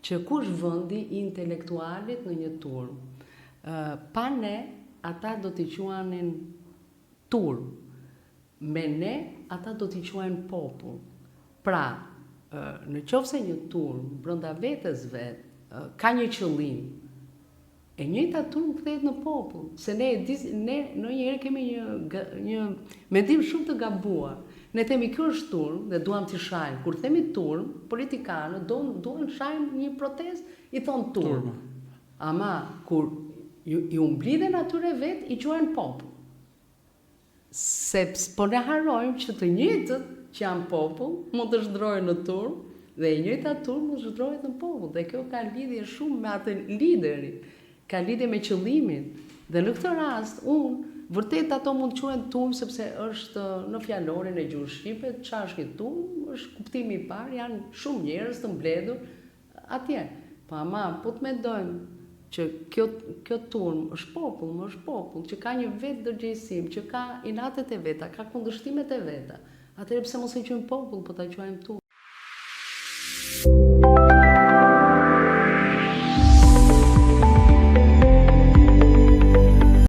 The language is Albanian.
që kush vendi i intelektualit në një turm. Pa ne, ata do t'i quanin turm. Me ne, ata do t'i quajnë popull. Pra, në qoftë se një turm brenda vetes vet ka një qëllim, e njëjta turm kthehet në popull, se ne ndonjëherë kemi një mendim shumë të gabuar. Ne themi kjo është turm dhe duam t'i shajmë. Kur themi turm, politikanët duan shajmë një protestë, i thon turm. Ama kur i umblidhen atyre vet, i quajnë popull. Sepse po ne harrojmë që të njëjtët që janë popull mund të zhdrohen në turm dhe e njëjta turm mund të zhdrohet në popull. Dhe kjo ka lidhje shumë me atë liderin, ka lidhje me qëllimin. Dhe në këtë rast, vërtet ato mund të quhen turm sepse është në fjalorin e gjuhës shqipe, çfarë është një turm, është kuptimi i parë, janë shumë njerëz të mbledhur atje. Po ama po të mendojmë që kjo turm është popull, që ka një vetë dërgjegjësim, që ka inatet e veta, ka kundërshtimet e veta. Atëherë pse mos e quajmë popull, po ta quajmë turm?